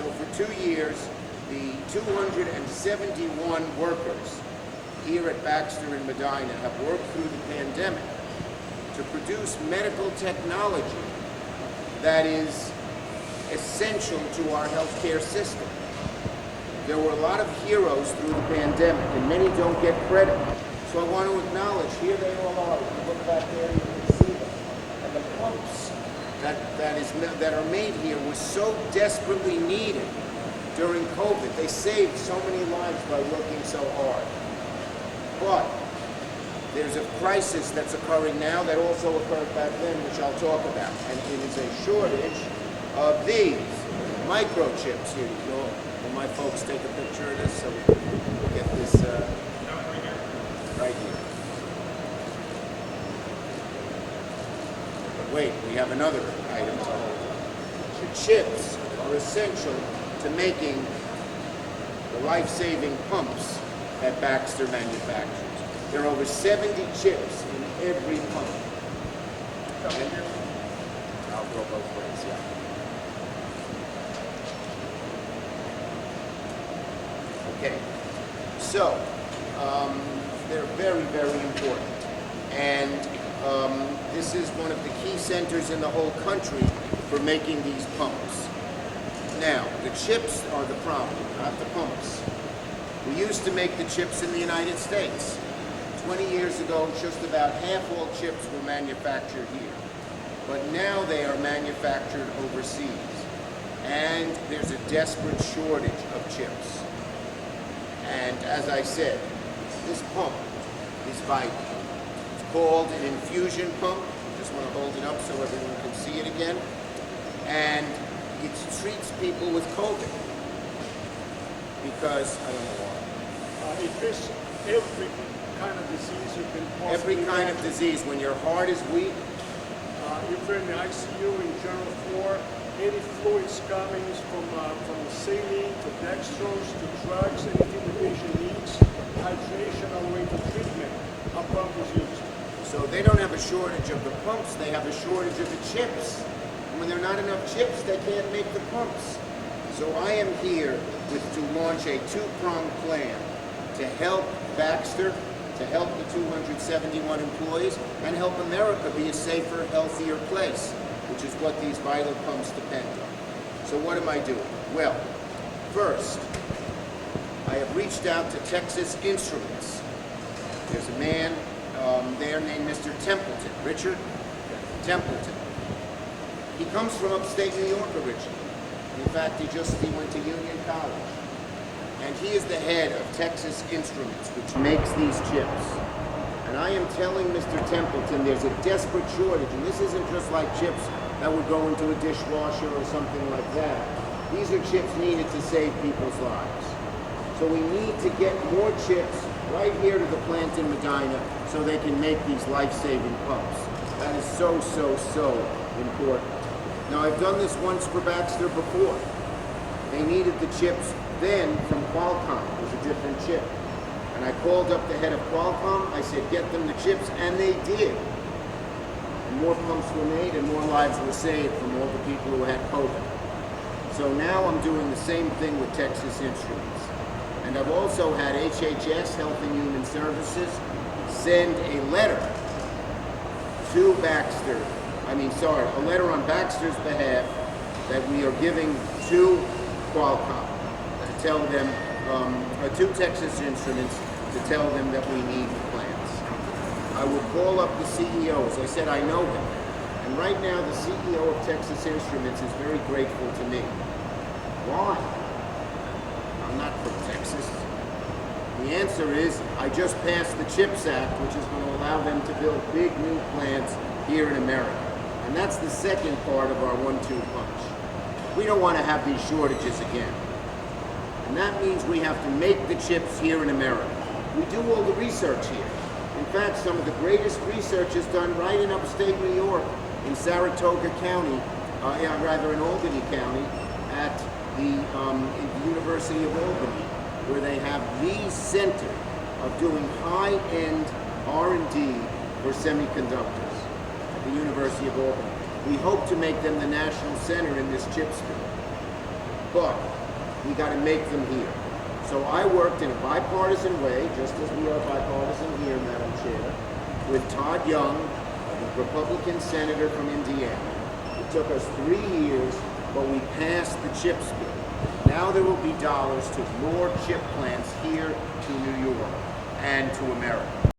So for 2 years, the 271 workers here at Baxter and Medina have worked through the pandemic to produce medical technology that is essential to our healthcare system. There were a lot of heroes through the pandemic, and many don't get credit. So I want to acknowledge, here they all are. If you look back there, you can see them. And the pumps that are made here were so desperately needed during COVID. They saved so many lives by working so hard. But there's a crisis that's occurring now that also occurred back then, which I'll talk about. And it is a shortage of these microchips here. Will my folks take a picture of this so we can get this right here? But wait, we have another item to hold. The chips are essential to making the life-saving pumps that Baxter manufactures. There are over 70 chips in every pump. And I'll go both ways, yeah. Okay, so they're very, very important. And this is one of the key centers in the whole country for making these pumps. Now, the chips are the problem, not the pumps. We used to make the chips in the United States. 20 years ago, just about half all chips were manufactured here. But now they are manufactured overseas. And there's a desperate shortage of chips. And as I said, this pump is vital. It's called an infusion pump. I just want to hold it up so everyone can see it again. And it treats people with COVID. Because, I don't know why. It treats every kind of disease you can possibly Every kind of disease. When your heart is weak. If you're in the ICU in general floor, any fluids coming from saline to dextrose to drugs, anything the patient needs, hydration all the way to treatment, a pump is used. So they don't have a shortage of the pumps, they have a shortage of the chips. And when there are not enough chips, they can't make the pumps. So I am here to launch a two-pronged plan to help Baxter, to help the 271 employees, and help America be a safer, healthier place, which is what these vital pumps depend on. So what am I doing? Well, first, I have reached out to Texas Instruments. There's a man there named Mr. Templeton, Richard Templeton. He comes from upstate New York originally. In fact, he went to Union College. And he is the head of Texas Instruments, which makes these chips. And I am telling Mr. Templeton there's a desperate shortage, and this isn't just like chips that would go into a dishwasher or something like that. These are chips needed to save people's lives. So we need to get more chips right here to the plant in Medina so they can make these life-saving pumps. That is so, so, so important. Now, I've done this once for Baxter before. They needed the chips then from Qualcomm. It was a different chip. And I called up the head of Qualcomm. I said, get them the chips, and they did. And more pumps were made and more lives were saved from all the people who had COVID. So now I'm doing the same thing with Texas Instruments. And I've also had HHS, Health and Human Services, send a letter to Baxter. A letter on Baxter's behalf that we are giving to Qualcomm to tell them, to Texas Instruments to tell them that we need the plants. I will call up the CEOs. I said I know them. And right now the CEO of Texas Instruments is very grateful to me. Why? I'm not from Texas. The answer is I just passed the CHIPS Act, which is going to allow them to build big new plants here in America. And that's the second part of our 1-2 punch. We don't want to have these shortages again. And that means we have to make the chips here in America. We do all the research here. In fact, some of the greatest research is done right in upstate New York, in Saratoga County, in Albany County, at the University of Albany, where they have the center of doing high-end R&D for semiconductors at the University of Albany. We hope to make them the national center in this chips field. but we got to make them here. So I worked in a bipartisan way, just as we are bipartisan here, Madam Chair, with Todd Young, the Republican senator from Indiana. It took us 3 years, but we passed the CHIPS bill. Now there will be dollars to more chip plants here to New York and to America.